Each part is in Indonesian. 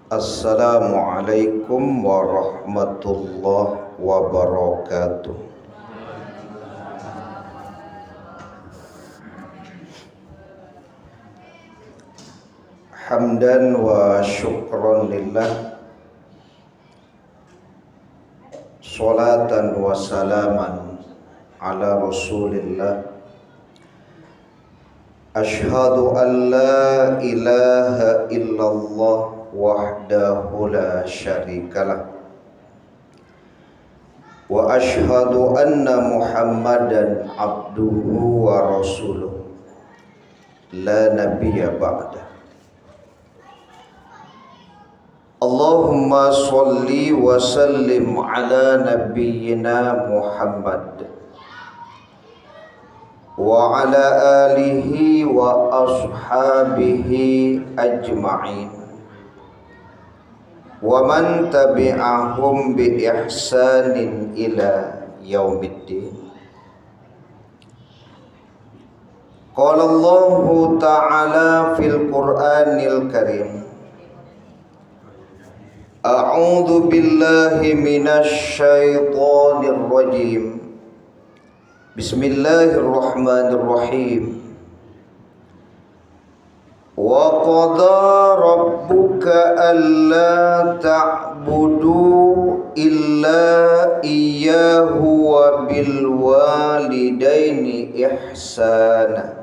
Assalamualaikum warahmatullahi wabarakatuh. Hamdan wa syukran lillah, salatan wa salaman ala rasulillah. Ashhadu an la ilaha illallah wahdahu la syarikalah, wa ashhadu anna muhammadan abduhu wa rasuluh, la nabiyya ba'dah. Allahumma salli wa sallim ala nabiyyina Muhammad wa ala alihi wa ashabihi ajma'in wa man tabi'ahum bi ihsanin ila yaumiddin. Qala Allahu ta'ala fil Qur'anil Karim, a'udzu billahi minasy syaithanir rajim. Bismillahirrahmanirrahim. Wa qada rabbuka alla ta'budu illa iyyahu wa bil walidaini ihsana.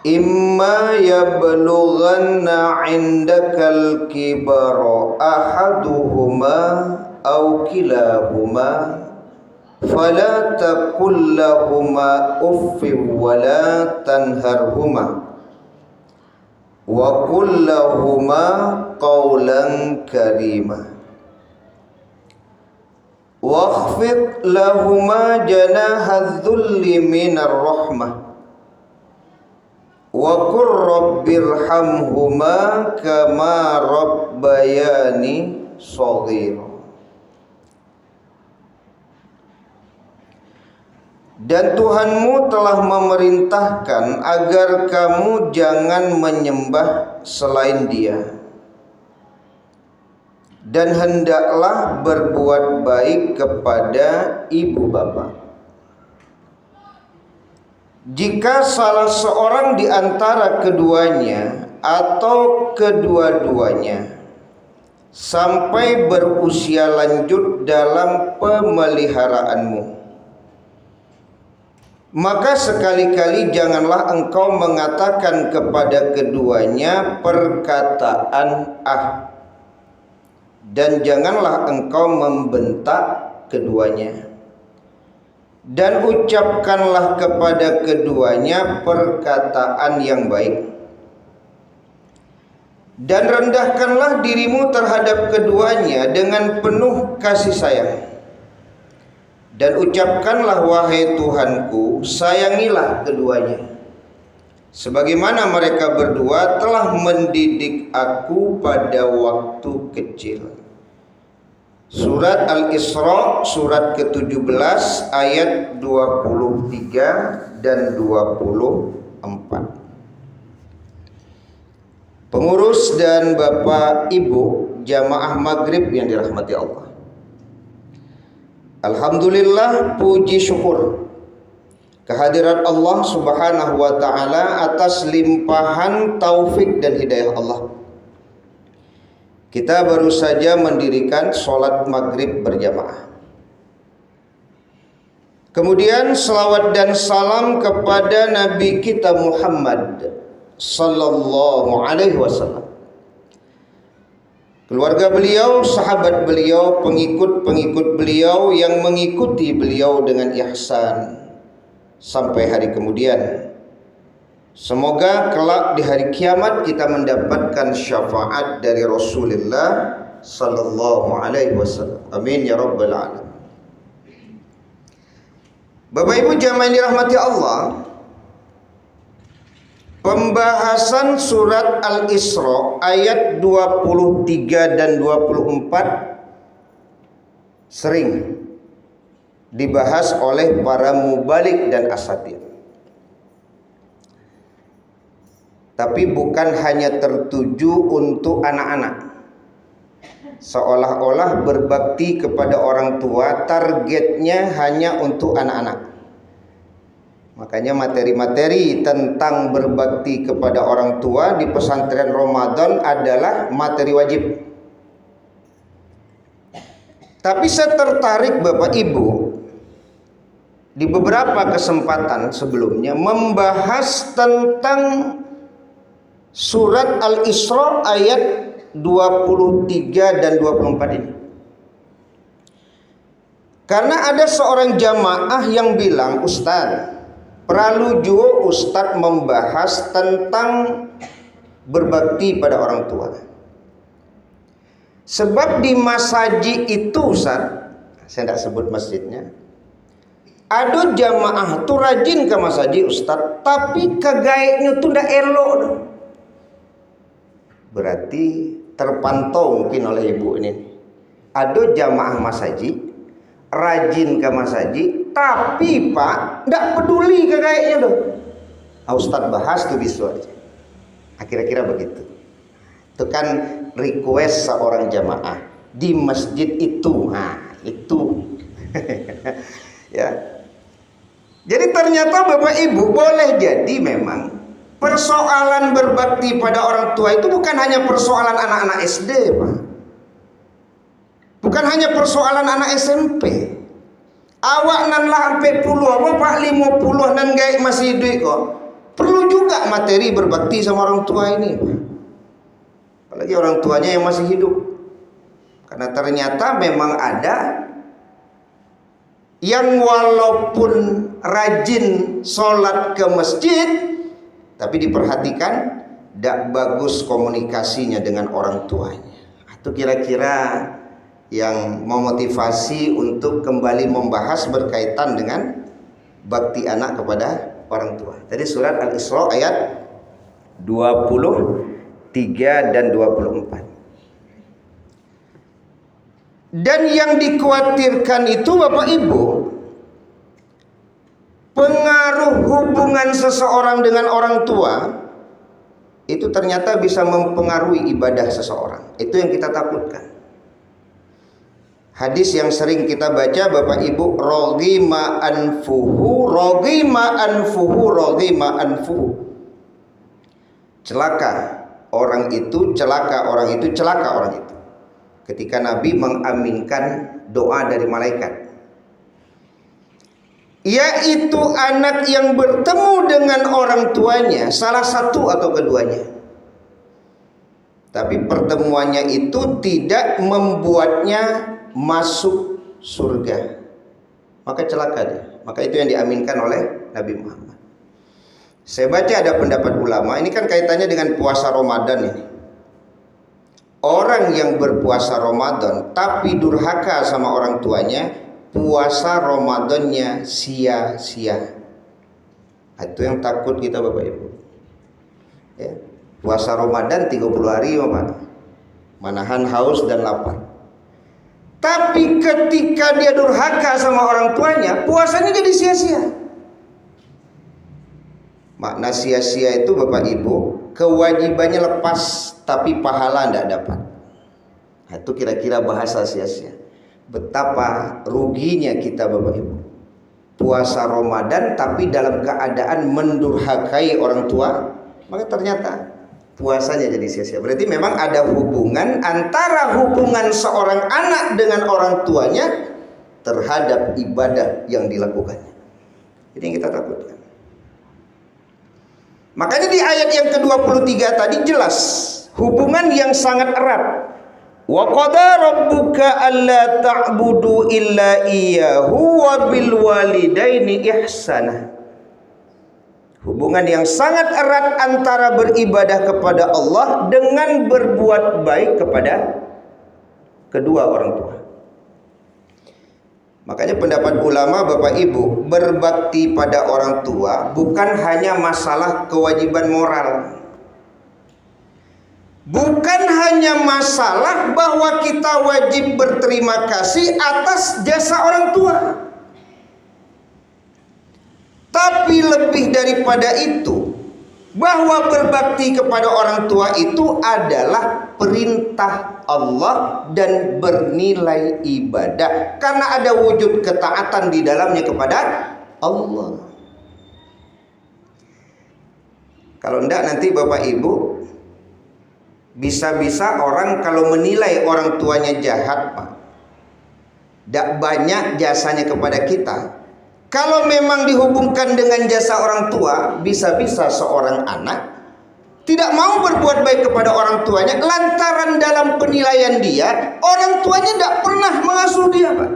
Imma yablughanna 'indakal kibara ahaduhuma aw kilahuma fala taqul lahuma uffin wa la tanharhuma wa qul lahuma qawlan karima wakhfid lahuma janaha dhulli minar rahmah wa qur rabbirhamhuma kama rabbayani shaghira. Dan Tuhanmu telah memerintahkan agar kamu jangan menyembah selain Dia, dan hendaklah berbuat baik kepada ibu bapa. Jika salah seorang di antara keduanya atau kedua-duanya sampai berusia lanjut dalam pemeliharaanmu, maka sekali-kali janganlah engkau mengatakan kepada keduanya perkataan ah, dan janganlah engkau membentak keduanya, dan ucapkanlah kepada keduanya perkataan yang baik, dan rendahkanlah dirimu terhadap keduanya dengan penuh kasih sayang. Dan ucapkanlah, wahai Tuhanku, sayangilah keduanya sebagaimana mereka berdua telah mendidik aku pada waktu kecil. Surat Al-Isra surat ke-17 ayat 23 dan 24. Pengurus dan Bapak Ibu jamaah maghrib yang dirahmati Allah, alhamdulillah, puji syukur kehadirat Allah Subhanahu wa ta'ala atas limpahan taufik dan hidayah Allah. Kita baru saja mendirikan sholat maghrib berjamaah. Kemudian salawat dan salam kepada Nabi kita Muhammad sallallahu alaihi wasallam, keluarga beliau, sahabat beliau, pengikut-pengikut beliau yang mengikuti beliau dengan ihsan sampai hari kemudian. Semoga kelak di hari kiamat kita mendapatkan syafaat dari Rasulullah sallallahu alaihi wasallam. Amin ya rabbal alamin. Bapak Ibu jamaah yang dirahmati Allah, pembahasan surat Al-Isra ayat 23 dan 24 sering dibahas oleh para mubalik dan asatir. tapi bukan hanya tertuju untuk anak-anak. Seolah-olah berbakti kepada orang tua targetnya hanya untuk anak-anak. Makanya materi-materi tentang berbakti kepada orang tua di pesantren Ramadan adalah materi wajib. Tapi saya tertarik Bapak Ibu di beberapa kesempatan sebelumnya membahas tentang surat Al-Isra ayat 23 dan 24 ini. Karena ada seorang jamaah yang bilang, Ustaz, pralujo Ustaz membahas tentang berbakti pada orang tua. Sebab di masjid itu Ustaz, saya tidak sebut masjidnya, ada jamaah tuh rajin ke masjid Ustaz, tapi kagaiknya tuh tidak elok. Berarti terpantau mungkin oleh ibu ini. Ada jamaah masjid rajin ke masjid, tapi Pak tidak peduli kagaiknya tuh. Ustaz bahas tuh bisu aja. Kira-kira begitu. Itu kan request seorang jamaah di masjid itu. Nah, itu. Ya. Jadi ternyata Bapak Ibu boleh jadi memang persoalan berbakti pada orang tua itu bukan hanya persoalan anak-anak SD, Pak. Bukan hanya persoalan anak SMP. Awak nan lah sampai puluh apa Pak 50 nan gaik masih hidup kok. Perlu juga materi berbakti sama orang tua ini, Pak. Apalagi orang tuanya yang masih hidup. Karena ternyata memang ada yang walaupun rajin sholat ke masjid, tapi diperhatikan tidak bagus komunikasinya dengan orang tuanya. Itu kira-kira yang memotivasi untuk kembali membahas berkaitan dengan bakti anak kepada orang tua. Jadi surat Al-Isra ayat 23 dan 24. Dan yang dikhawatirkan itu Bapak Ibu, pengaruh hubungan seseorang dengan orang tua itu ternyata bisa mempengaruhi ibadah seseorang. Itu yang kita takutkan. Hadis yang sering kita baca Bapak Ibu, roghima anfuhu, roghima anfuhu, roghima anfuhu. Celaka orang itu, celaka orang itu, celaka orang itu. Ketika Nabi mengaminkan doa dari malaikat, yaitu anak yang bertemu dengan orang tuanya, salah satu atau keduanya, tapi pertemuannya itu tidak membuatnya masuk surga, maka celaka dia. Maka itu yang diaminkan oleh Nabi Muhammad. Saya baca ada pendapat ulama, ini kan kaitannya dengan puasa Ramadan ini. Orang yang berpuasa Ramadan tapi durhaka sama orang tuanya, puasa Ramadannya sia-sia. Itu yang takut kita Bapak Ibu. Ya. Puasa Ramadan 30 hari Bapak. Manahan haus dan lapar. Tapi ketika dia durhaka sama orang tuanya, puasanya jadi sia-sia. Makna sia-sia itu Bapak Ibu, kewajibannya lepas tapi pahala tidak dapat. Nah, itu kira-kira bahasa sia-sia. Betapa ruginya kita Bapak Ibu. Puasa Ramadan tapi dalam keadaan mendurhakai orang tua, maka ternyata puasanya jadi sia-sia. Berarti memang ada hubungan antara hubungan seorang anak dengan orang tuanya terhadap ibadah yang dilakukannya. Ini yang kita takutkan. Makanya di ayat yang ke-23 tadi jelas hubungan yang sangat erat. Wa qada rabbuka alla ta'budu illa iyyahu wa bil walidaini ihsana. Hubungan yang sangat erat antara beribadah kepada Allah dengan berbuat baik kepada kedua orang tua. Makanya pendapat ulama Bapak Ibu, berbakti pada orang tua bukan hanya masalah kewajiban moral. Bukan hanya masalah bahwa kita wajib berterima kasih atas jasa orang tua. Tapi lebih daripada itu, bahwa berbakti kepada orang tua itu adalah perintah Allah dan bernilai ibadah karena ada wujud ketaatan di dalamnya kepada Allah. Kalau enggak nanti Bapak Ibu, bisa-bisa orang kalau menilai orang tuanya jahat, Pak, tidak banyak jasanya kepada kita. Kalau memang dihubungkan dengan jasa orang tua, bisa-bisa seorang anak tidak mau berbuat baik kepada orang tuanya lantaran dalam penilaian dia, orang tuanya tidak pernah mengasuh dia, Pak.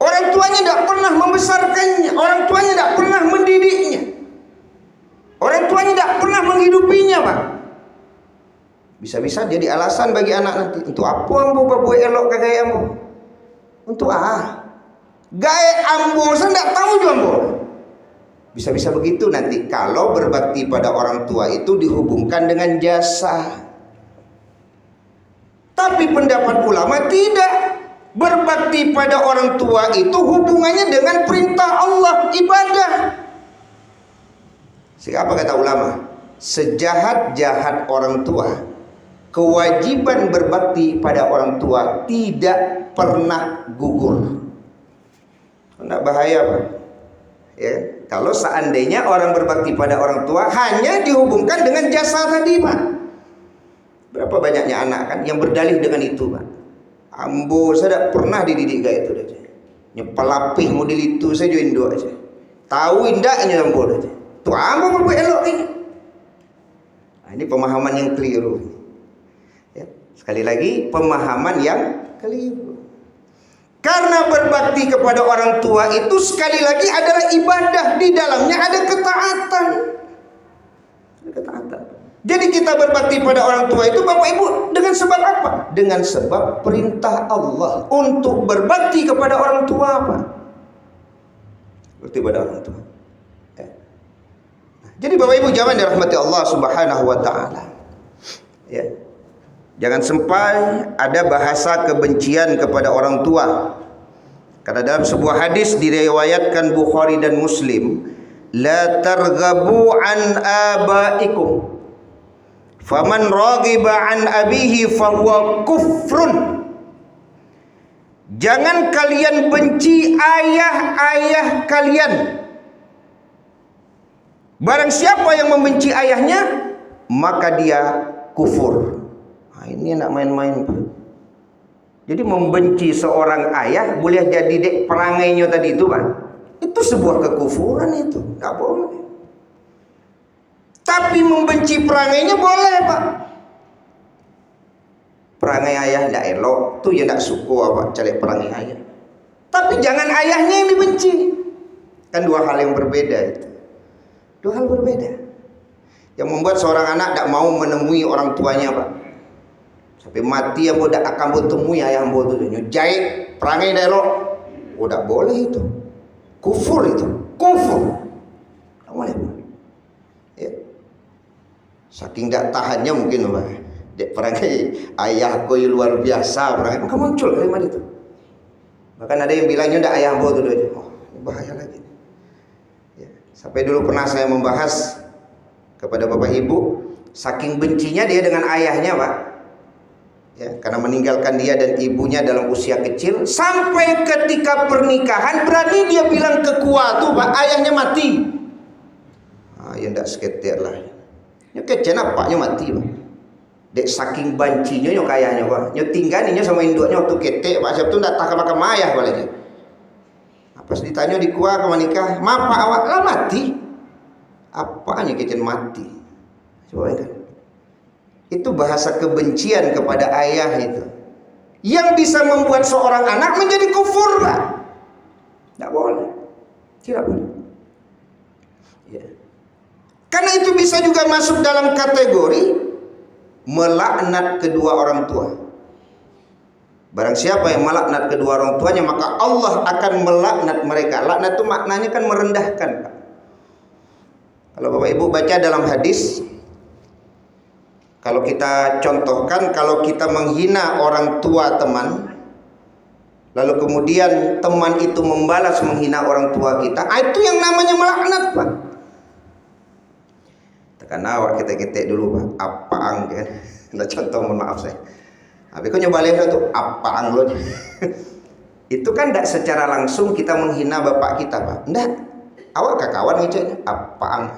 Orang tuanya tidak pernah membesarkannya, orang tuanya tidak pernah mendidiknya, orang tuanya tidak pernah menghidupinya, Pak. Bisa-bisa jadi alasan bagi anak nanti, untuk apa ambo babu elok kagaya ambo? Untuk gaya ambo, saya tidak tahu juga ambo. Bisa-bisa begitu nanti kalau berbakti pada orang tua itu dihubungkan dengan jasa. Tapi pendapat ulama tidak. Berbakti pada orang tua itu hubungannya dengan perintah Allah, ibadah. Sehingga apa kata ulama? Sejahat-jahat orang tua, kewajiban berbakti pada orang tua tidak pernah gugur. Tidak bahaya, Pak. Ya, kalau seandainya orang berbakti pada orang tua hanya dihubungkan dengan jasa tadi, Pak. Berapa banyaknya anak kan yang berdalih dengan itu, Pak. Ambo saya tidak pernah dididik kayak itu aja. Nyepelapih model itu saya join doa aja. Tahu indahnya ambo aja. Tuh ambo berbuat elok ini. Nah, ini pemahaman yang keliru. Ya, sekali lagi pemahaman yang keliru. Karena berbakti kepada orang tua itu sekali lagi adalah ibadah, di dalamnya ada ketaatan. Ada ketaatan. Jadi kita berbakti pada orang tua itu Bapak Ibu dengan sebab apa? Dengan sebab perintah Allah untuk berbakti kepada orang tua, apa? Berbakti pada orang tua. Ya. Jadi Bapak Ibu jangan dirahmati Allah Subhanahu wa taala. Ya. Jangan sampai ada bahasa kebencian kepada orang tua. Karena dalam sebuah hadis diriwayatkan Bukhari dan Muslim, la targhabu an abaikum. Faman raghiba an abihi fahuwa kufrun. Jangan kalian benci ayah-ayah kalian. Barang siapa yang membenci ayahnya, maka dia kufur. Nah, ini nak main-main, Pak. Jadi membenci seorang ayah boleh jadi dek perangainya tadi itu, Pak. Itu sebuah kekufuran itu, enggak boleh. Tapi membenci perangainya boleh, Pak. Perangai ayah tidak elok, tuh ya tidak suku apa cari perangai ayah. Tapi jangan ayahnya yang dibenci. Kan dua hal yang berbeda itu. Dua hal berbeda. Yang membuat seorang anak tidak mau menemui orang tuanya, Pak. Sampai mati yang tidak akan bertemu ayah ambo itu. Nyujai perangai tidak elok. Oh, tidak boleh itu. Kufur itu. Kufur. Tidak boleh, Pak. Ya. Saking tidak tahannya mungkin, Pak. Dek perangai ayahku yang luar biasa perangai. Maka muncul kalimat itu. Bahkan ada yang bilangnya tidak ayah ambo itu. Oh, ini bahaya lagi. Ya. Sampai dulu pernah saya membahas kepada Bapak Ibu, saking bencinya dia dengan ayahnya, Pak. Ya, karena meninggalkan dia dan ibunya dalam usia kecil, sampai ketika pernikahan berani dia bilang ke kuat tuh, Pak, ayahnya mati. Ah, ya ndak seketir lah. Ya kecen apanya mati, Pak. Dek saking bancinya nyok ayahnya, Pak. Nyok tinggalnya sama induknya waktu ketek, Pak. Siapa tuh ndak tak makan ayah balik. Pas ditanya di kuah ke menikah, "Mapa awak lah mati?" Apanya kecen mati? Coba kan. Itu bahasa kebencian kepada ayah itu, yang bisa membuat seorang anak menjadi kufur, Pak. Tidak boleh, tidak boleh. Ya. Karena itu bisa juga masuk dalam kategori melaknat kedua orang tua. Barang siapa yang melaknat kedua orang tuanya, maka Allah akan melaknat mereka. Laknat itu maknanya kan merendahkan, Pak. Kalau Bapak Ibu baca dalam hadis, kalau kita contohkan, kalau kita menghina orang tua teman, lalu kemudian teman itu membalas menghina orang tua kita, itu yang namanya melaknat, Pak. Karena awak ketek-ketek dulu Pak, apaan kan. Nah, contoh, mohon maaf saya. Tapi kau nyoba lihat tuh apaan lo. Itu kan tidak secara langsung kita menghina bapak kita Pak. Enggak. Awak kawan ngeceknya apaan.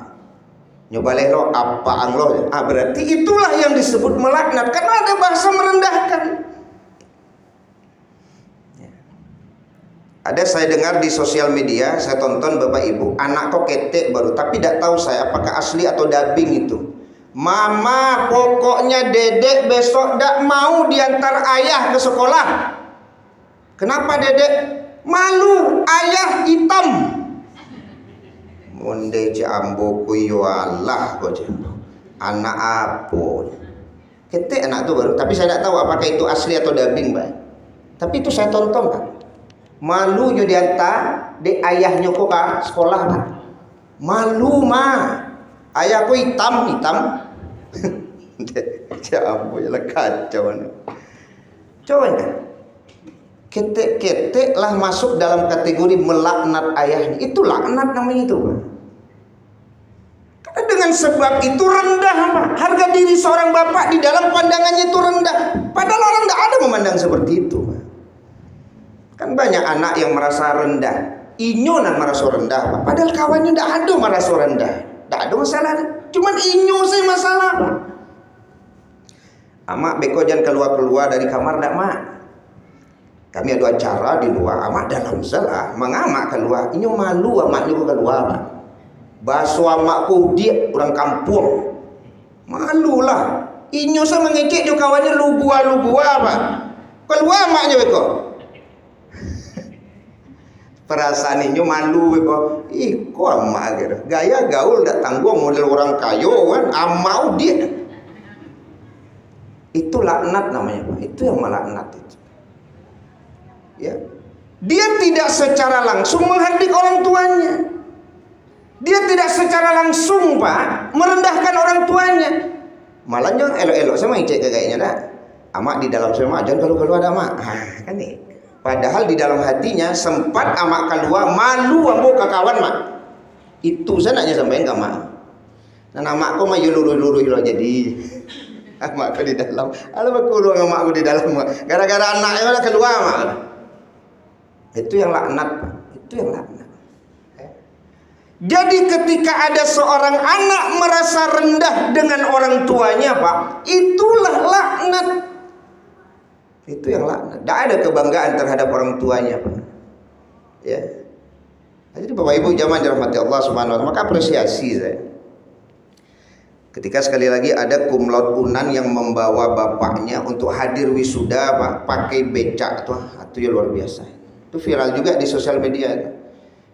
Nyoba lihat lo apaan lo. Berarti itulah yang disebut melaknat karena ada bahasa merendahkan. Ada saya dengar di sosial media, saya tonton Bapak Ibu, anak kok ketek baru, tapi tidak tahu saya apakah asli atau dubbing itu. Mama, pokoknya dedek besok tidak mau diantar ayah ke sekolah. Kenapa dedek? Malu, ayah hitam. Monde jambo kuyoalah kok anak apa? Ketek anak itu baru, tapi saya tidak tahu apakah itu asli atau dubbing, Pak. Tapi itu saya tonton, Pak. Malu nyo diantar de ayahnya kok ke sekolah Pak. Malu mah. Ayahku hitam. Ya ampun, ya kacau. Coba kan. Ketek-ketek lah masuk dalam kategori melaknat ayahnya. Itu laknat namanya itu Pak. Karena dengan sebab itu rendah Pak. Harga diri seorang bapak di dalam pandangannya itu rendah. Padahal orang tidak ada memandang seperti itu Pak. Kan banyak anak yang merasa rendah. Inyo nak merasa rendah Pak. Padahal kawannya tidak ada merasa rendah. Tidak ada masalah. Cuman inyo saya masalah Pak. Amak beko jangan keluar dari kamar dak mak. Kami ada acara di luar. Amak dalam salah. Mengamak keluar. Inyo malu amak juga keluar Pak. Baso amakku dia orang kampung. Malulah. Inyo saya mengecek dia kawannya lu gua Pak. Keluar amaknya beko. Perasaan ini malu kok. Kok amak gitu. Gaya gaul dak tanggung model orang kayo kan. Amau dia. Itu laknat namanya Pak. Itu yang melaknat itu. Ya. Dia tidak secara langsung menghardik orang tuanya. Dia tidak secara langsung Pak merendahkan orang tuanya. Malah jangan elok-elok sama cek kayaknya dah. Amak di dalam semua jangan kalau ada amak. Kan nih. Padahal di dalam hatinya sempat amak keluar malu ambo ke kawan mak. Itu saya naknya sampein ke mak. Dan amakku mah luru-luru lo jadi. Amakku di dalam. Alamak kurung amakku di dalam. Gara-gara anaknya malah keluar mak. Itu yang laknat Pak. Itu yang laknat. Jadi ketika ada seorang anak merasa rendah dengan orang tuanya Pak, itulah laknat. Itu yang laknat. Tidak ada kebanggaan terhadap orang tuanya Pak. Ya. Jadi Bapak Ibu jamaah dirahmati Allah Subhanahu wa taala, maka apresiasi saya. Ketika sekali lagi ada cum laude Unan yang membawa bapaknya untuk hadir wisuda Pak, pakai becak tuh, itu ya luar biasa. Itu viral juga di sosial media.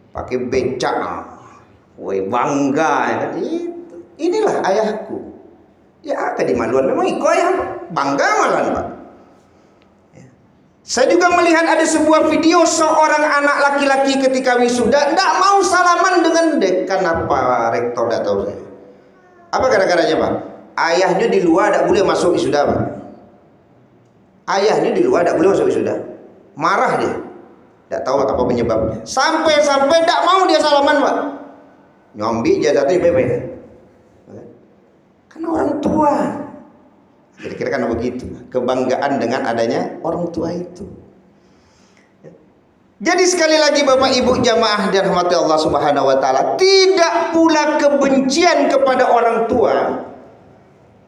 Pakai becak. Woi bangga ya kan. Inilah ayahku. Ya kedimaluan memang iko ayah bangga malah Pak. Saya juga melihat ada sebuah video seorang anak laki-laki ketika wisuda tidak mau salaman dengan dekan apa rektor, tidak tahu saya. Apa gara-garanya Pak? Ayahnya di luar tidak boleh masuk wisuda Pak. Ayahnya di luar tidak boleh masuk wisuda. Marah dia. Tidak tahu apa penyebabnya. Sampai-sampai tidak mau dia salaman Pak. Nyombi jatuh bebek. Karena orang tua. Kira-kira kan begitu. Kebanggaan dengan adanya orang tua itu. Jadi sekali lagi Bapak Ibu jamaah dan rahmati Allah Subhanahu wa taala, tidak pula kebencian kepada orang tua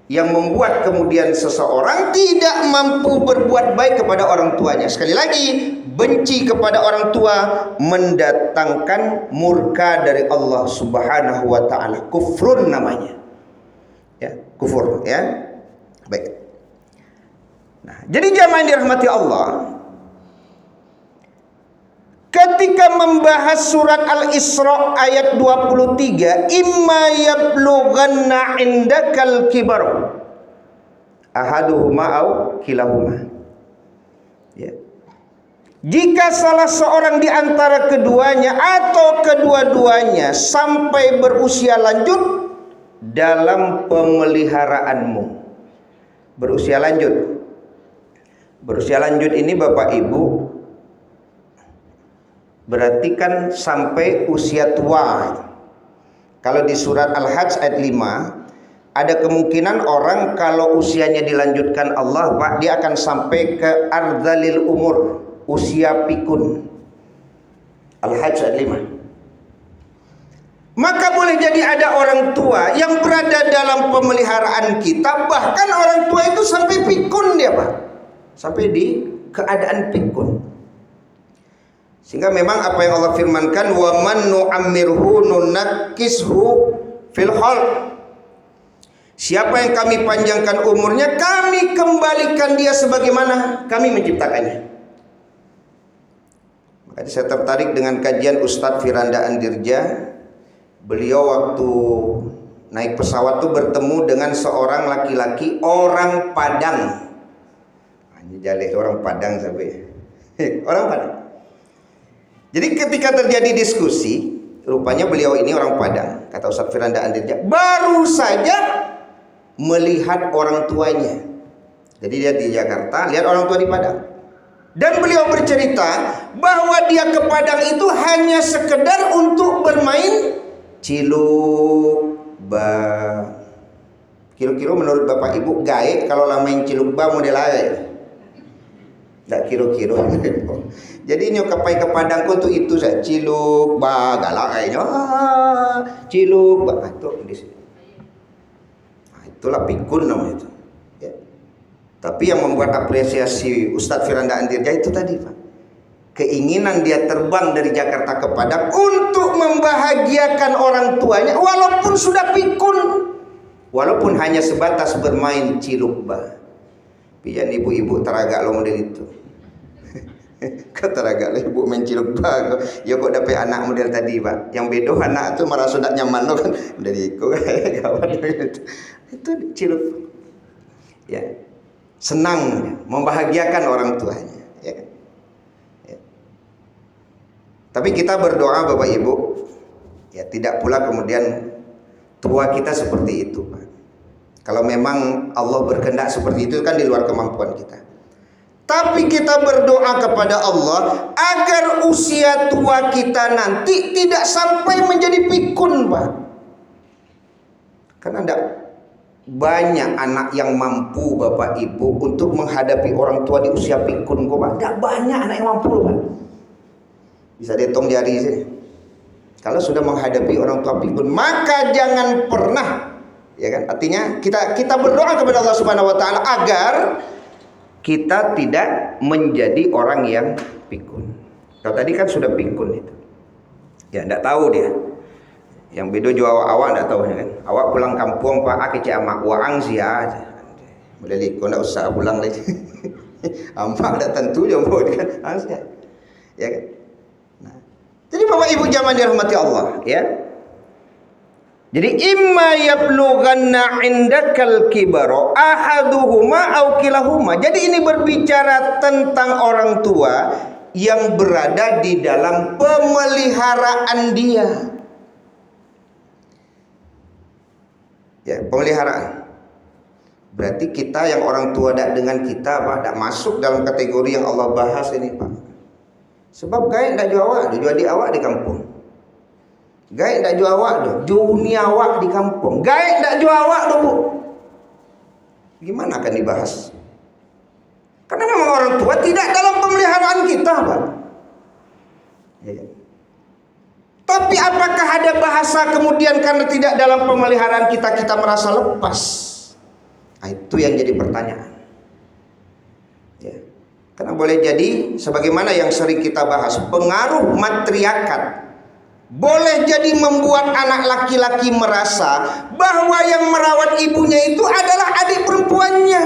yang membuat kemudian seseorang tidak mampu berbuat baik kepada orang tuanya. Sekali lagi, benci kepada orang tua mendatangkan murka dari Allah Subhanahu wa taala. Kufrun namanya. Ya, kufur ya. Baik. Nah, jadi jamaah yang dirahmati Allah, ketika membahas surat Al-Isra ayat 23, imma yablughanna indakal kibar ahaduhuma au kilahuma. Ya. Jika salah seorang di antara keduanya atau kedua-duanya sampai berusia lanjut dalam pemeliharaanmu. Berusia lanjut. Berusia lanjut ini Bapak Ibu berarti kan sampai usia tua. Kalau di surat Al-Hajj ayat 5, ada kemungkinan orang kalau usianya dilanjutkan Allah, Pak, dia akan sampai ke ardhalil umur, usia pikun. Al-Hajj ayat 5. Maka boleh jadi ada orang tua yang berada dalam pemeliharaan kita, bahkan orang tua itu sampai pikun dia, Pak. Sampai di keadaan pikun. Sehingga memang apa yang Allah firmankan, wa man nu'ammirhu nunakkishu fil khalq. Siapa yang kami panjangkan umurnya, kami kembalikan dia sebagaimana kami menciptakannya. Makanya saya tertarik dengan kajian Ustadz Firanda Andirja. Beliau waktu naik pesawat tuh bertemu dengan seorang laki-laki orang Padang. Ini jalih orang Padang sampai orang Padang. Jadi ketika terjadi diskusi, rupanya beliau ini orang Padang, kata Ustadz Firanda Andirja, baru saja melihat orang tuanya. Jadi dia di Jakarta, lihat orang tua di Padang. Dan beliau bercerita bahwa dia ke Padang itu hanya sekedar untuk bermain cilukba. Kira-kira menurut Bapak Ibu gaek kalau lah main cilukba model aja? Nggak kira-kira. Jadi nyokapai ke Padang untuk itu saya cilukba galak kayaknya. Cilukba itu di sini. Itulah pikun namanya itu. Ya. Tapi yang membuat apresiasi Ustadz Firanda Andirja itu tadi, Pak. Keinginan dia terbang dari Jakarta ke Padang untuk membahagiakan orang tuanya walaupun sudah pikun. Walaupun hanya sebatas bermain cilukba. Pian ibu-ibu teragak lo model itu. Keteragak lah ibu main cilukba. Ya kok dapet anak model tadi, Pak. Yang bedo anak tuh merasa sudah nyaman lo kan. Udah diikut kawan gitu. Itu cilup, ya, senang membahagiakan orang tuanya, ya. Ya. Tapi kita berdoa Bapak Ibu, ya tidak pula kemudian tua kita seperti itu, Pak. Kalau memang Allah berkehendak seperti itu kan di luar kemampuan kita. Tapi kita berdoa kepada Allah agar usia tua kita nanti tidak sampai menjadi pikun, Pak. Karena banyak anak yang mampu Bapak Ibu untuk menghadapi orang tua di usia pikun, kok Pak. Tidak banyak anak yang mampu, Pak. Bisa dihitung jari sih. Kalau sudah menghadapi orang tua pikun, maka jangan pernah, ya kan? Artinya kita berdoa kepada Allah Subhanahu wa taala agar kita tidak menjadi orang yang pikun. Kalau tadi kan sudah pikun itu. Ya enggak tahu dia. Yang bedo jua awak enggak tahu kan. Awak pulang kampung Pak akece amak waang sia. Boleh liko enggak usah pulang lagi. Amak enggak tentu je mau kan. Ya kan. Nah. Jadi Bapak Ibu jamaah dirahmati Allah, ya. Jadi imma yablughanna indakal kibara ahaduhuma aw kilahuma. Jadi ini berbicara tentang orang tua yang berada di dalam pemeliharaan dia. Ya, pemeliharaan. Berarti kita yang orang tua dengan kita Pak, tidak masuk dalam kategori yang Allah bahas ini Pak. Sebab gaib tidak jual awak, jual di awak di kampung. Gaib tidak jual awak tu, dunia awak di kampung. Gaib tidak jual awak tu Bu. Gimana akan dibahas? Karena memang orang tua tidak dalam pemeliharaan kita Pak. Ya. Tapi apakah ada bahasa kemudian karena tidak dalam pemeliharaan kita merasa lepas? Nah, itu yang jadi pertanyaan. Ya. Karena boleh jadi sebagaimana yang sering kita bahas, pengaruh matriarkat boleh jadi membuat anak laki-laki merasa bahwa yang merawat ibunya itu adalah adik perempuannya.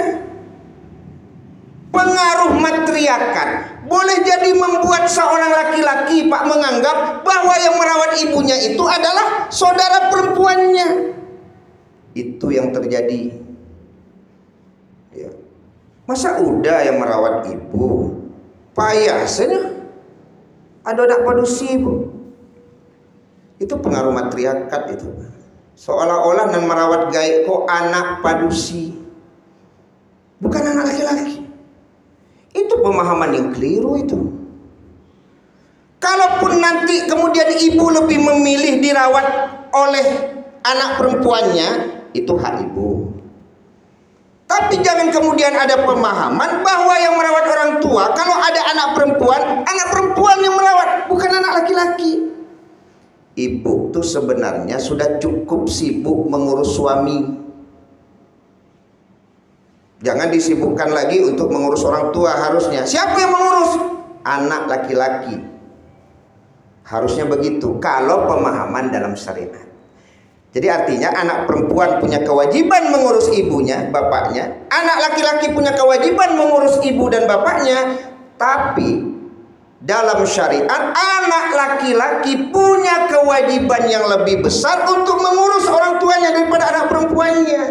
Pengaruh matriarkat boleh jadi membuat seorang laki-laki Pak menganggap bahwa yang merawat ibunya itu adalah saudara perempuannya. Itu yang terjadi. Ya. Masa udah yang merawat ibu payah saja. Ada anak padusi Bu. Itu pengaruh matriarkat itu. Seolah-olah yang merawat gaib kok anak padusi. Bukan anak laki-laki. Itu pemahaman yang keliru itu. Kalaupun nanti kemudian ibu lebih memilih dirawat oleh anak perempuannya, itu hak ibu. Tapi jangan kemudian ada pemahaman bahwa yang merawat orang tua, kalau ada anak perempuan yang merawat, bukan anak laki-laki. Ibu tuh sebenarnya sudah cukup sibuk mengurus suami. Jangan disibukkan lagi untuk mengurus orang tua harusnya. Siapa yang mengurus? Anak laki-laki. Harusnya begitu kalau pemahaman dalam syariat. Jadi artinya anak perempuan punya kewajiban mengurus ibunya, bapaknya. Anak laki-laki punya kewajiban mengurus ibu dan bapaknya. Tapi dalam syariat anak laki-laki punya kewajiban yang lebih besar untuk mengurus orang tuanya daripada anak perempuannya.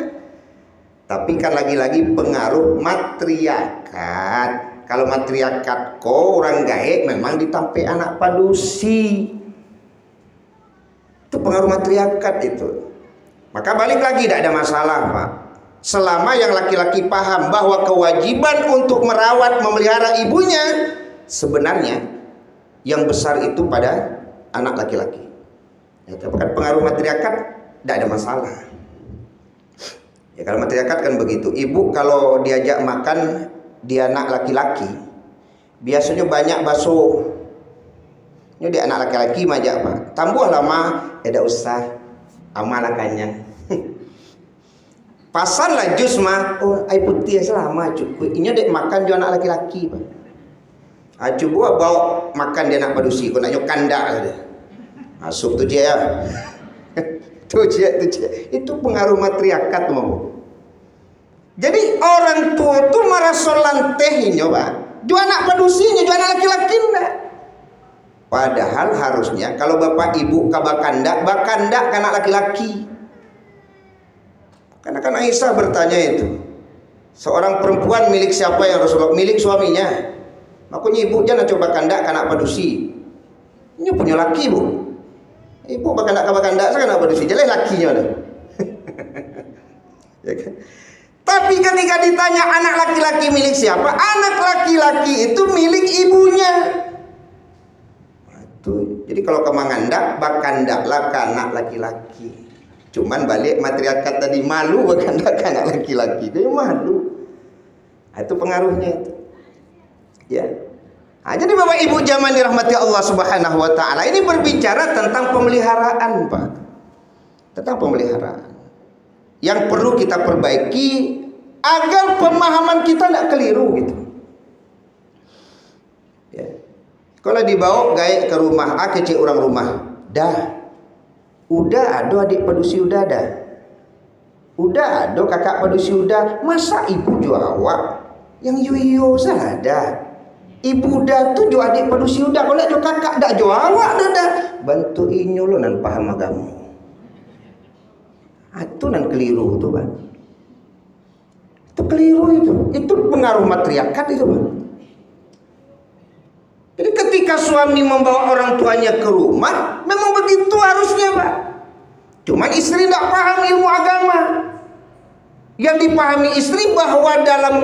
Tapi kan lagi-lagi pengaruh matriarkat. Kalau matriarkat orang gaek memang ditampai anak padusi. Itu pengaruh matriarkat itu. Maka balik lagi tidak ada masalah, Pak. Selama yang laki-laki paham bahwa kewajiban untuk merawat, memelihara ibunya sebenarnya yang besar itu pada anak laki-laki. Ya, tapi kan pengaruh matriarkat tidak ada masalah. Ya, kalau matriarkat kan begitu. Ibu kalau diajak makan dia anak laki-laki, biasanya banyak bakso. Ini dia anak laki-laki majak, Pak. Tambuh lama, tidak usah amalakannya. Pasan lah jus mah, oh air putih selama cukup. Ini dek makan dia anak laki-laki, Pak. Coba bawa makan dia anak padusi, kau nak kandak ada. Masuk tu je ya. tu je. Itu pengaruh matriarkat mau. Jadi orang tua tu merasa lantehinya, Pak. Dia anak padusinya, dia anak laki-laki enggak. Padahal harusnya kalau bapak ibu bakandak anak laki-laki. Karena kan Aisyah bertanya itu, seorang perempuan milik siapa yang Rasulullah? Milik suaminya. Makanya ibu jangan coba kandak anak padusi. Ini punya laki, Bu. Ibu bakandak saya anak padusi, jelas lakinya dah. Ya kan? Tapi ketika ditanya anak laki-laki milik siapa? Anak laki-laki itu milik ibunya. Jadi kalau kemangandak bakandaklah ke anak laki-laki. Cuman balik matriarkat tadi malu bakandak ke anak laki-laki. Dia malu. Itu pengaruhnya itu. Ya. Jadi Bapak Ibu jamaah dirahmati Allah Subhanahu wa taala, ini berbicara tentang pemeliharaan, Pak. Tentang pemeliharaan. Yang perlu kita perbaiki agar pemahaman kita tidak keliru gitu. Kalau dibawa gaek ke rumah, kecil orang rumah, udah ada adik padusi udah ada kakak padusi udah, masa ibu juawak yang yo salah ada. Ibu dah tu jo adik padusi udah, kalau jo kakak dak juawak dah. Bantu inyo lo nan paham agama. Itu nan keliru tu, Bang. Itu keliru itu. Itu pengaruh matriarkat itu, Bang. Jadi ketika suami membawa orang tuanya ke rumah, memang begitu harusnya, Pak. Cuman istri tidak paham ilmu agama. Yang dipahami istri bahwa dalam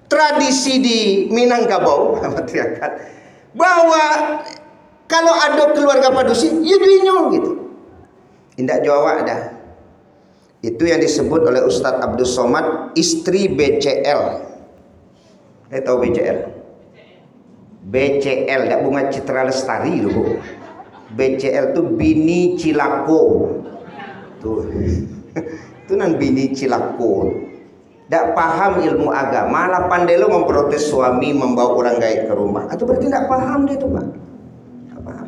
tradisi di Minangkabau, matriarkat, bahwa kalau ada keluarga padusi, ya duinyo gitu. Tidak jawab dah. Itu yang disebut oleh Ustadz Abdul Somad istri BCL. Tahu BCL? BCL, tidak Bunga Citra Lestari dulu. BCL itu bini cilako. Tuh. Itu nan bini cilako. Tidak paham ilmu agama, lah pandai lo memprotes suami membawa orang gaib ke rumah. Itu berarti tidak paham dia tuh, Pak. Tidak paham.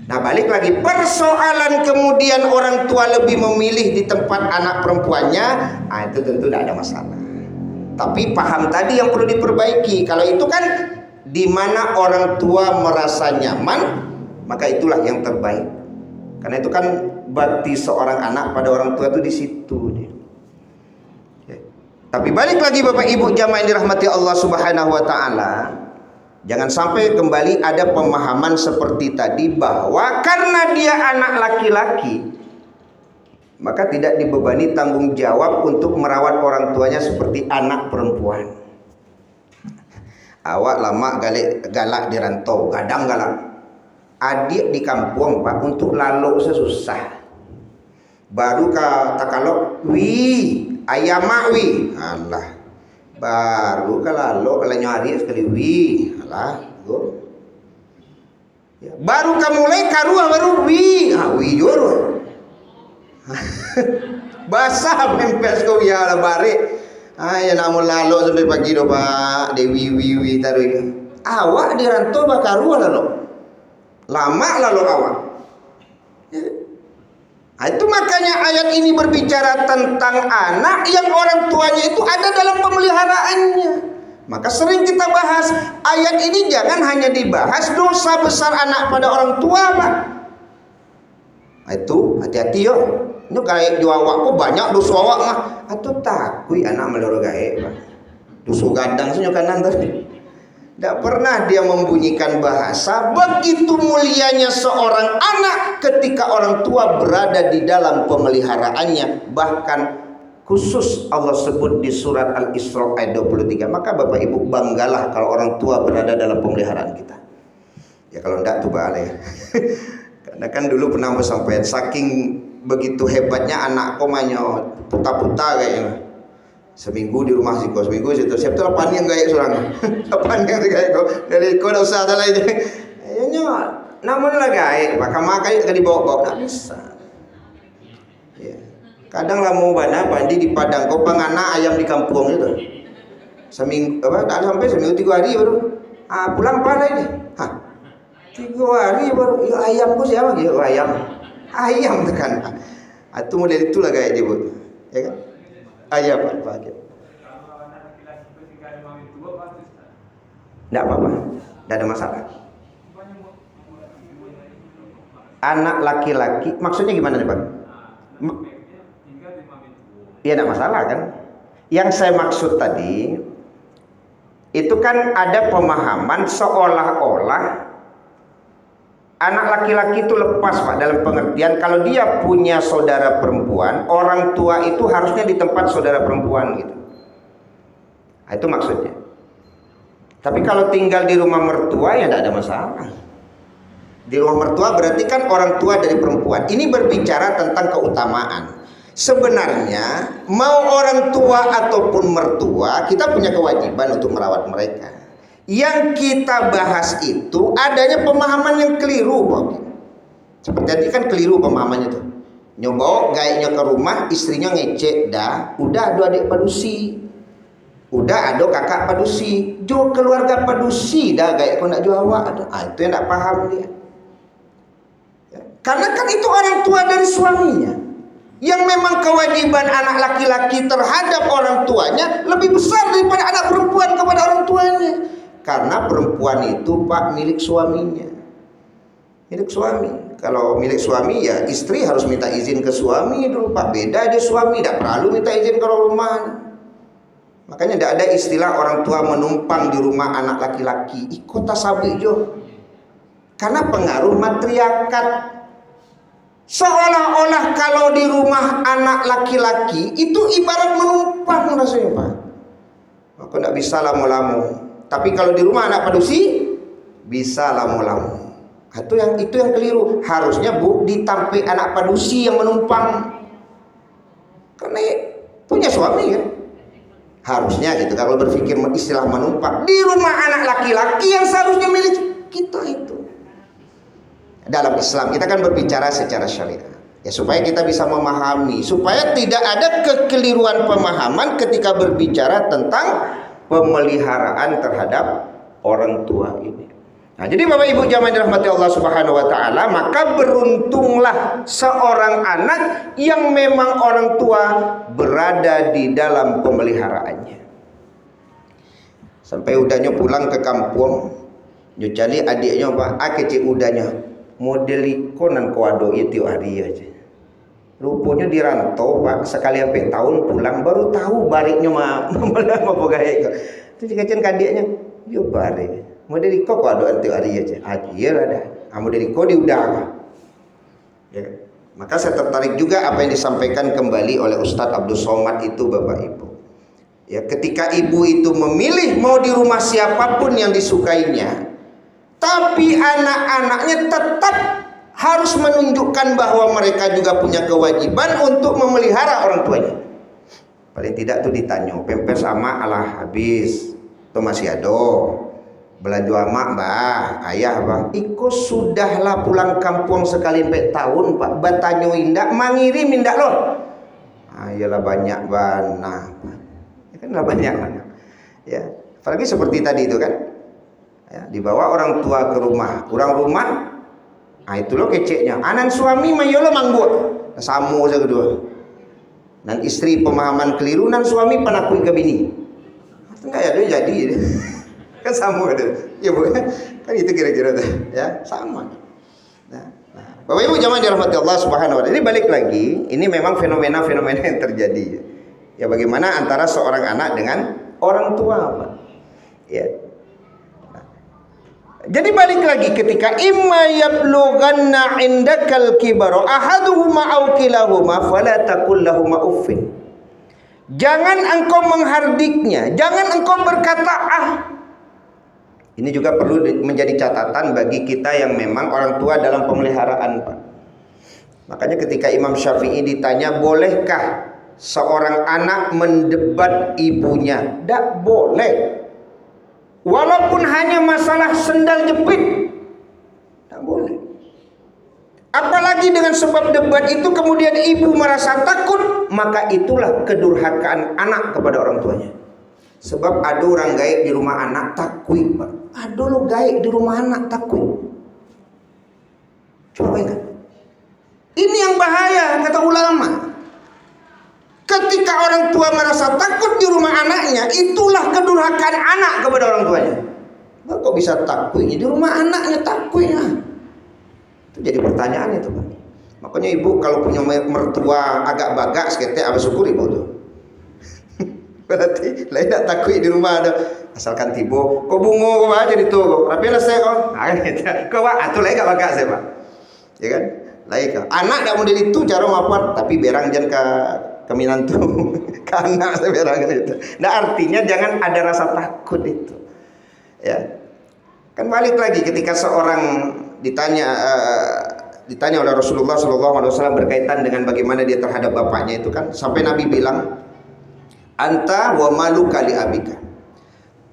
Nah, balik lagi persoalan kemudian orang tua lebih memilih di tempat anak perempuannya, itu tentu tidak ada masalah. Tapi paham tadi yang perlu diperbaiki. Kalau itu kan di mana orang tua merasa nyaman, maka itulah yang terbaik. Karena itu kan bakti seorang anak pada orang tua itu di situ. Ya. Tapi balik lagi Bapak Ibu jamaah yang dirahmati Allah Subhanahu wa taala, jangan sampai kembali ada pemahaman seperti tadi bahwa karena dia anak laki-laki maka tidak dibebani tanggung jawab untuk merawat orang tuanya seperti anak perempuan. Awak lama galak di rantau, kadang galak. Adik di kampung, Pak, untuk lalu susah. Baru kata kalau ayam wi, alah. Baru kalau nyari sekali alah, go. Ya, baru mulai karua baru wi joro. Basah pempes kau ya lah bare. Ya namun lalu sampai pagi do Pak wi taruh. Awak di rantau bakarua lalu. Lama lalu awak. Itu makanya ayat ini berbicara tentang anak yang orang tuanya itu ada dalam pemeliharaannya. Maka sering kita bahas ayat ini jangan hanya dibahas dosa besar anak pada orang tua, Pak. Itu hati-hati yo. Itu kayak di awak kok banyak dosa awak mah. Atau takui anak meloro gae, Pak. Dosa gadang senyum kanan tadi. Tidak pernah dia membunyikan bahasa begitu mulianya seorang anak ketika orang tua berada di dalam pemeliharaannya. Bahkan khusus Allah sebut di surat Al-Isra ayat 23. Maka Bapak Ibu banggalah kalau orang tua berada dalam pemeliharaan kita. Ya kalau enggak tuh balik. Karena kan dulu pernah sampai saking begitu hebatnya anak komanya puta-puta kayaknya. Seminggu di rumah sih kok, seminggu situ siap tuh lapan yang gaya surang, lapan yang gaya kok dari kau dah usah ada lagi, ayahnya namun lah gaya, maka kayak dibawa nggak bisa. Ya. Kadang lah mau bana bandi di padang kau pangana ayam di kampung itu, seminggu tak sampai seminggu 3 hari baru, pulang pada ini, 3 hari baru, ya ayamku siapa gitu ayam tekan, itu model itulah gaya dia buat, ya kan? Ayam apa? Tidak apa-apa, tidak ada masalah. Anak laki-laki, maksudnya gimana nih Pak? Ya tidak masalah kan? Yang saya maksud tadi, itu kan ada pemahaman seolah-olah anak laki-laki itu lepas Pak dalam pengertian kalau dia punya saudara perempuan, orang tua itu harusnya di tempat saudara perempuan gitu. Nah, itu maksudnya. Tapi kalau tinggal di rumah mertua ya tidak ada masalah. Di rumah mertua berarti kan orang tua dari perempuan. Ini berbicara tentang keutamaan. Sebenarnya mau orang tua ataupun mertua kita punya kewajiban untuk merawat mereka. Yang kita bahas itu adanya pemahaman yang keliru, Pak. Seperti tadi kan keliru pemahamannya tuh. Nyoba gayanya ke rumah, istrinya ngecek dah, udah ada adik padusi, udah ada kakak padusi, jo keluarga padusi dah gaya kau nak jo awak ada. Itu yang tak paham dia. Karena kan itu orang tua dari suaminya. Yang memang kewajiban anak laki-laki terhadap orang tuanya lebih besar daripada anak perempuan kepada orang tuanya. Karena perempuan itu Pak milik suaminya. Milik suami. Kalau milik suami ya istri harus minta izin ke suami dulu Pak. Beda dia suami tidak perlu minta izin ke rumah. Makanya tidak ada istilah orang tua menumpang di rumah anak laki-laki. Ikut tasabi jo. Karena pengaruh matriarkat. Seolah-olah kalau di rumah anak laki-laki itu ibarat menumpang rasanya Pak. Maka tidak bisa lamu-lamu. Tapi kalau di rumah anak padusi bisa lamu-lamu. Itu yang keliru. Harusnya ditampi anak padusi yang menumpang. Karena punya suami kan. Harusnya gitu. Kalau berpikir istilah menumpang di rumah anak laki-laki yang seharusnya milik kita itu. Dalam Islam kita kan berbicara secara syariat. Ya supaya kita bisa memahami, supaya tidak ada kekeliruan pemahaman ketika berbicara tentang pemeliharaan terhadap orang tua ini. Nah, jadi Bapak Ibu jamaah dirahmati Allah Subhanahu wa taala, maka beruntunglah seorang anak yang memang orang tua berada di dalam pemeliharaannya. Sampai udahnya pulang ke kampung, nyucali adiknya Pak, kecil udahnya modeli konan kuado itu hari aja. Rupanya di rantau Pak, sekali sampai tahun pulang baru tahu baliknya mah apa gaya. Itu dikacen kadiknya, yo balik. Modeli kok ada anti hari aja. Iya ada. Modeli kok di udara. Ya. Maka saya tertarik juga apa yang disampaikan kembali oleh Ustadz Abdul Somad itu Bapak Ibu. Ya, ketika ibu itu memilih mau di rumah siapapun yang disukainya, tapi anak-anaknya tetap harus menunjukkan bahwa mereka juga punya kewajiban untuk memelihara orang tuanya. Paling tidak tuh ditanya, pempes sama alah habis, tuh masih ada. Belanja mak bah, ayah bah, iko sudahlah pulang kampung sekali empat tahun pak, batanyo indak, mangirim indak loh. Ayolah banyak banah, ya kan lah banyak, ya. Apalagi seperti tadi itu kan, ya, dibawa orang tua ke rumah, itu loh keceknya. Anan suami mayolo mangbuat, samu saja kedua. Dan istri pemahaman keliru, dan suami penakut ke bini. Enggak ya dia jadi. Kan sama gitu. Ya Bu. Kan itu kira-kira tuh, ya, sama. Nah, Bapak Ibu jamaah dirahmati Allah Subhanahu wa taala. Ini balik lagi, ini memang fenomena-fenomena yang terjadi. Ya bagaimana antara seorang anak dengan orang tua, Pak. Ya. Nah. Jadi balik lagi ketika imma yablughanna indakal kibara ahaduhuma aw kilahuma fala taqul lahumā uffin. Jangan engkau menghardiknya, jangan engkau berkata ah. Ini juga perlu menjadi catatan bagi kita yang memang orang tua dalam pemeliharaan, Pak. Makanya ketika Imam Syafi'i ditanya, bolehkah seorang anak mendebat ibunya? Tak boleh. Walaupun hanya masalah sendal jepit, tak boleh. Apalagi dengan sebab debat itu kemudian ibu merasa takut, maka itulah kedurhakaan anak kepada orang tuanya. Sebab ada orang gaib di rumah anak takui, Pak. Ada lo gaib di rumah anak takui. Coba ingat. Ini yang bahaya kata ulama. Ketika orang tua merasa takut di rumah anaknya, itulah kedurhakaan anak kepada orang tuanya. Kok bisa takui di rumah anaknya takui? Itu jadi pertanyaan itu, Pak. Makanya ibu kalau punya mertua agak bagak sekete, apa syukur ibu tuh. Berarti lain tak takut di rumah ada asalkan tibo kok bungo kok aja itu kok tapi lah saya kok pak atuh lain gak bagak saya pak, ya kan lain kok anak dak model itu cara mapan tapi berang jangan ke minantu ke anak saya berang itu. Nah artinya jangan ada rasa takut itu, ya kan. Balik lagi ketika seorang ditanya oleh Rasulullah SAW berkaitan dengan bagaimana dia terhadap bapaknya itu kan, sampai Nabi bilang anta wa maluka li abika,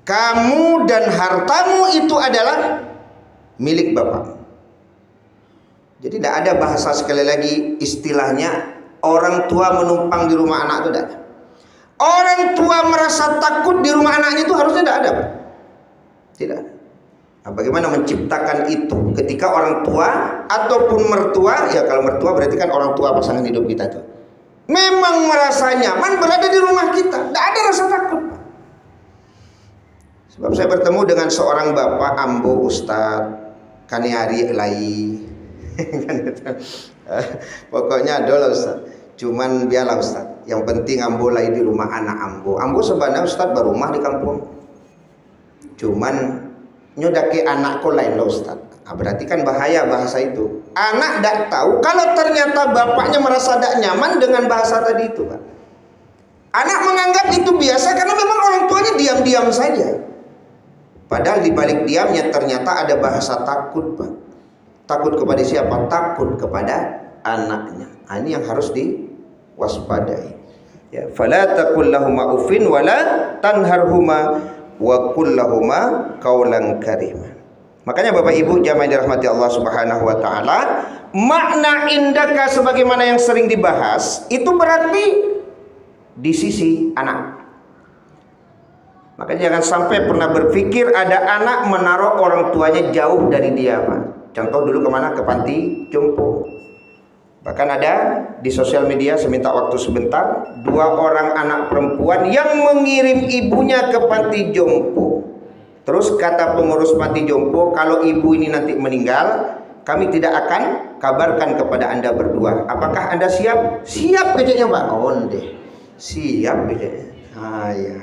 kamu dan hartamu itu adalah milik bapak. Jadi tidak ada bahasa, sekali lagi istilahnya orang tua menumpang di rumah anak itu tidak ada. Orang tua merasa takut di rumah anaknya itu harusnya tidak ada, Pak. Tidak ada. Nah, bagaimana menciptakan itu ketika orang tua ataupun mertua, ya kalau mertua berarti kan orang tua pasangan hidup kita itu memang merasa nyaman berada di rumah kita, tidak ada rasa takut. Sebab saya bertemu dengan seorang bapak ambo Ustadz kaniari lai, pokoknya adalah Ustadz. Cuman biarlah Ustadz, yang penting ambo lai di rumah anak ambo. Ambo sebenarnya Ustadz berumah di kampung, cuman nyodaki anakku lain loh Ustadz. Berarti kan bahaya bahasa itu. Anak tidak tahu kalau ternyata bapaknya merasa tidak nyaman dengan bahasa tadi itu, Pak. Anak menganggap itu biasa karena memang orang tuanya diam-diam saja. Padahal di balik diamnya ternyata ada bahasa takut, Pak. Takut kepada siapa? Takut kepada anaknya. Ini yang harus diwaspadai. Ya, fala taqul lahumā uffin wala tanharhuma wa qul lahumā qawlan karima. Makanya Bapak Ibu jamaah dirahmati Allah Subhanahu wa taala, makna indaka sebagaimana yang sering dibahas itu berarti di sisi anak. Makanya jangan sampai pernah berpikir ada anak menaruh orang tuanya jauh dari dia, Pak. Contoh dulu kemana? Ke panti jompo. Bahkan ada di sosial media, saya minta waktu sebentar, 2 orang anak perempuan yang mengirim ibunya ke panti jompo. Terus kata pengurus panti jompo, kalau ibu ini nanti meninggal, kami tidak akan kabarkan kepada Anda berdua. Apakah Anda siap? Siap kejadiannya, Pak. Onde. Siap kejadiannya. Ya.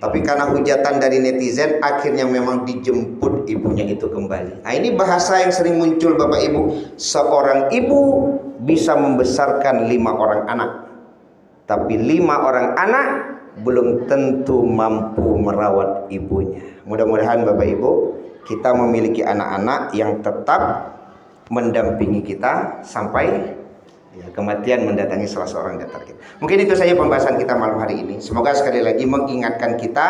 Tapi karena hujatan dari netizen, akhirnya memang dijemput ibunya itu kembali. Nah, ini bahasa yang sering muncul Bapak Ibu. Seorang ibu bisa membesarkan 5 orang anak, tapi 5 orang anak belum tentu mampu merawat ibunya. Mudah-mudahan Bapak Ibu kita memiliki anak-anak yang tetap mendampingi kita sampai kematian mendatangi salah seorang di antara kita. Mungkin itu saja pembahasan kita malam hari ini. Semoga sekali lagi mengingatkan kita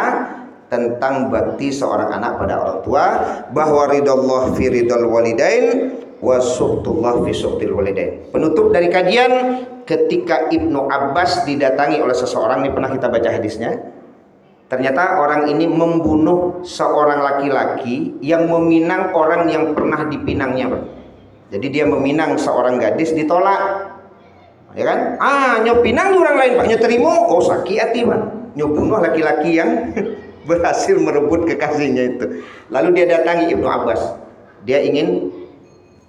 tentang bakti seorang anak pada orang tua, bahwa ridallah fi ridal walidain wa suhtullah fi suhtil walidain. Penutup dari kajian, ketika Ibnu Abbas didatangi oleh seseorang, ini pernah kita baca hadisnya. Ternyata orang ini membunuh seorang laki-laki yang meminang orang yang pernah dipinangnya. Jadi dia meminang seorang gadis, ditolak. Ya kan? Nyopinang orang lain, Pak, nyoterimo, sakit hati, Pak. Nyobunuh laki-laki yang berhasil merebut kekasihnya itu. Lalu dia datangi Ibnu Abbas. Dia ingin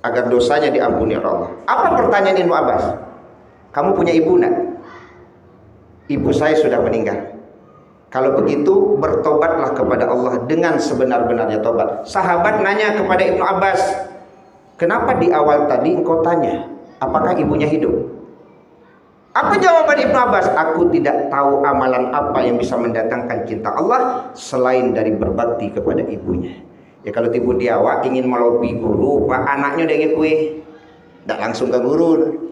agar dosanya diampuni oleh Allah. Apa pertanyaan Ibnu Abbas? Kamu punya ibu nak? Ibu saya sudah meninggal. Kalau begitu bertobatlah kepada Allah dengan sebenar-benarnya tobat. Sahabat nanya kepada Ibnu Abbas, kenapa di awal tadi engkau tanya apakah ibunya hidup? Apa jawaban Ibnu Abbas? Aku tidak tahu amalan apa yang bisa mendatangkan cinta Allah selain dari berbakti kepada ibunya. Ya kalau tibu dia ingin melobi guru, Pak, anaknya udah ingin kue, tidak langsung ke guru.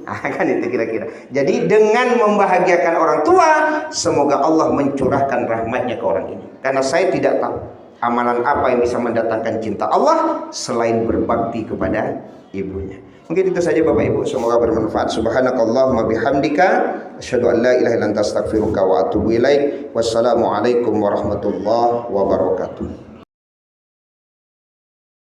Kan itu kira-kira. Jadi dengan membahagiakan orang tua, semoga Allah mencurahkan rahmatnya ke orang ini. Karena saya tidak tahu amalan apa yang bisa mendatangkan cinta Allah selain berbakti kepada ibunya. Mungkin itu saja Bapak Ibu, semoga bermanfaat. Subhanakallahumma bihamdika asyhadu an la ilaha illa anta astaghfiruka wa atubu ilaik. Wassalamualaikum warahmatullahi wabarakatuh.